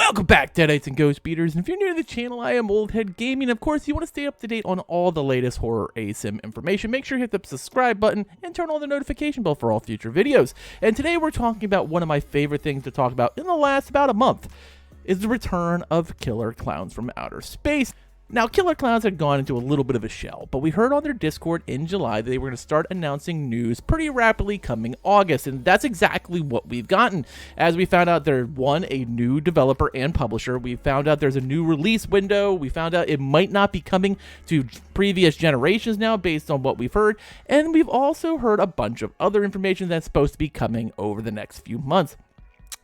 Welcome back, Deadites and Ghost Beaters, and if you're new to the channel, I am Oldhead Gaming. Of course, you want to stay up to date on all the latest horror ASIM information. Make sure you hit the subscribe button and turn on the notification bell for all future videos. And today we're talking about one of my favorite things to talk about in the last about a month, is the return of Killer Klowns from Outer Space. Now, Killer Klowns had gone into a little bit of a shell, but we heard on their Discord in July that they were going to start announcing news pretty rapidly coming August, and that's exactly what we've gotten. As we found out, there's a new developer and publisher. We found out there's a new release window. We found out it might not be coming to previous generations now based on what we've heard, and we've also heard a bunch of other information that's supposed to be coming over the next few months.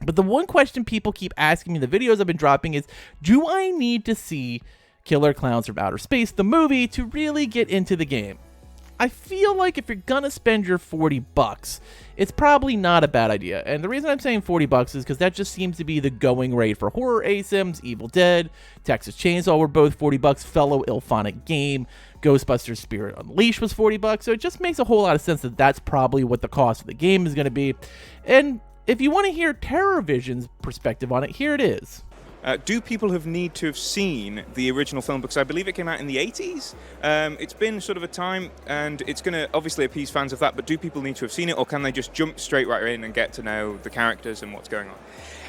But the one question people keep asking me in the videos I've been dropping is, do I need to see Killer Klowns from Outer Space, the movie, to really get into the game? I feel like if you're gonna spend your $40, it's probably not a bad idea. And the reason I'm saying $40 is because that just seems to be the going rate for horror ASIMs. Evil Dead, Texas Chainsaw were both $40, fellow Ilphonic game, Ghostbusters Spirit Unleashed was $40, so it just makes a whole lot of sense that that's probably what the cost of the game is going to be. And if you want to hear Teravision's perspective on it, here it is. Do people need to have seen the original film? Because I believe it came out in the 80s. It's been sort of a time, and it's going to obviously appease fans of that, but do people need to have seen it, or can they just jump straight right in and get to know the characters and what's going on?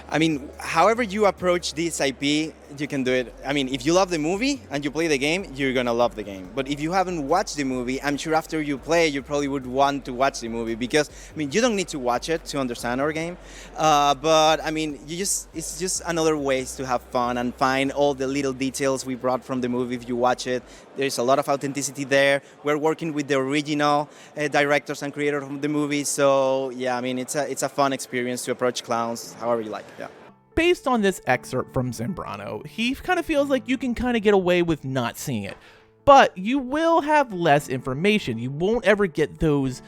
I mean, however you approach this IP, you can do it. I mean, if you love the movie and you play the game, you're gonna love the game. But if you haven't watched the movie, I'm sure after you play, you probably would want to watch the movie, because, I mean, you don't need to watch it to understand our game. But, I mean, it's just another ways to have fun and find all the little details we brought from the movie if you watch it. There's a lot of authenticity there. We're working with the original directors and creators of the movie. So, yeah, I mean, it's a fun experience to approach Klowns however you like. Yeah. Based on this excerpt from Zambrano, he kind of feels like you can kind of get away with not seeing it, but you will have less information. You won't ever get those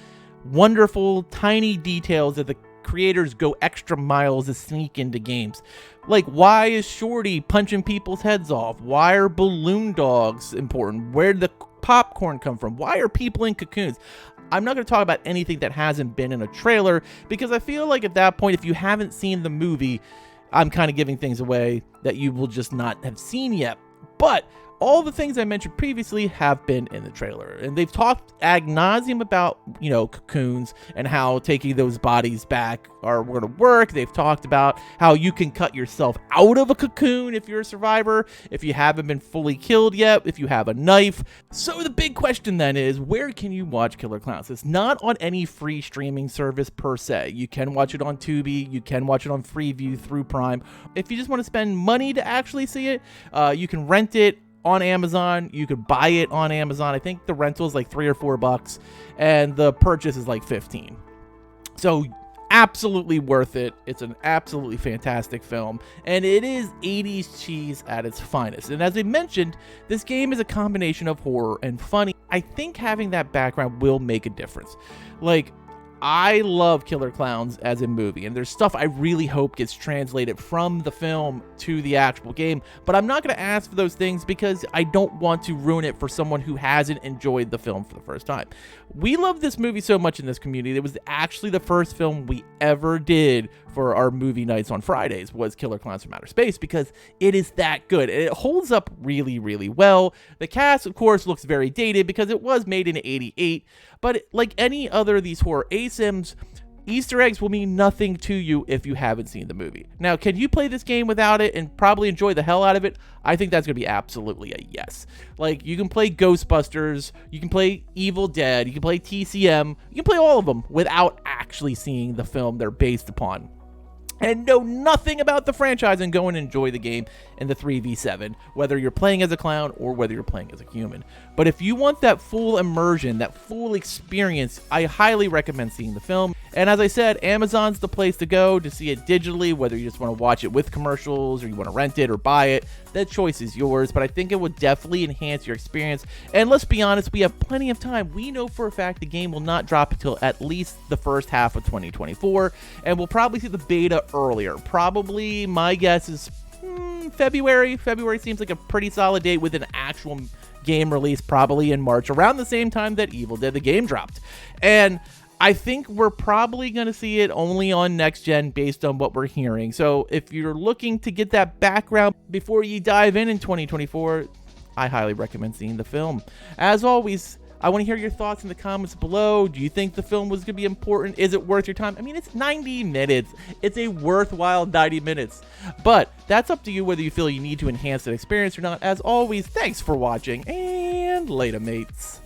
wonderful tiny details that the creators go extra miles to sneak into games. Like, why is Shorty punching people's heads off? Why are balloon dogs important? Where did the popcorn come from? Why are people in cocoons? I'm not going to talk about anything that hasn't been in a trailer, because I feel like at that point, if you haven't seen the movie, I'm kind of giving things away that you will just not have seen yet. But all the things I mentioned previously have been in the trailer, and they've talked ad nauseum about, you know, cocoons and how taking those bodies back are going to work. They've talked about how you can cut yourself out of a cocoon if you're a survivor, if you haven't been fully killed yet, if you have a knife. So the big question then is, where can you watch Killer Klowns? It's not on any free streaming service per se. You can watch it on Tubi, you can watch it on Freeview through Prime. If you just want to spend money to actually see it, you can rent it on Amazon. You could buy it on Amazon. I think the rental is like $3 or $4, and the purchase is like $15. So absolutely worth it. It's an absolutely fantastic film, and it is 80s cheese at its finest. And as I mentioned, this game is a combination of horror and funny. I think having that background will make a difference. Like, I love Killer Klowns as a movie, and there's stuff I really hope gets translated from the film to the actual game, but I'm not going to ask for those things because I don't want to ruin it for someone who hasn't enjoyed the film for the first time. We love this movie so much in this community. It was actually the first film we ever did for our movie nights on Fridays, was Killer Klowns from Outer Space, because it is that good. It holds up really, really well. The cast, of course, looks very dated because it was made in '88, but like any other of these horror ASIMs, Easter eggs will mean nothing to you if you haven't seen the movie. Now, can you play this game without it and probably enjoy the hell out of it? I think that's going to be absolutely a yes. Like, you can play Ghostbusters, you can play Evil Dead, you can play TCM, you can play all of them without actually seeing the film they're based upon, and know nothing about the franchise and go and enjoy the game in the 3v7, whether you're playing as a clown or whether you're playing as a human. But if you want that full immersion, that full experience, I highly recommend seeing the film. And as I said, Amazon's the place to go to see it digitally, whether you just want to watch it with commercials or you want to rent it or buy it. That choice is yours, but I think it would definitely enhance your experience. And let's be honest, we have plenty of time. We know for a fact the game will not drop until at least the first half of 2024, and we'll probably see the beta earlier. Probably, my guess is February. February seems like a pretty solid date with an actual game release, probably in March, around the same time that Evil Dead the game dropped. And I think we're probably going to see it only on next gen based on what we're hearing. So if you're looking to get that background before you dive in 2024, I highly recommend seeing the film. As always, I want to hear your thoughts in the comments below. Do you think the film was going to be important? Is it worth your time? I mean, it's 90 minutes. It's a worthwhile 90 minutes. But that's up to you whether you feel you need to enhance that experience or not. As always, thanks for watching, and later, mates.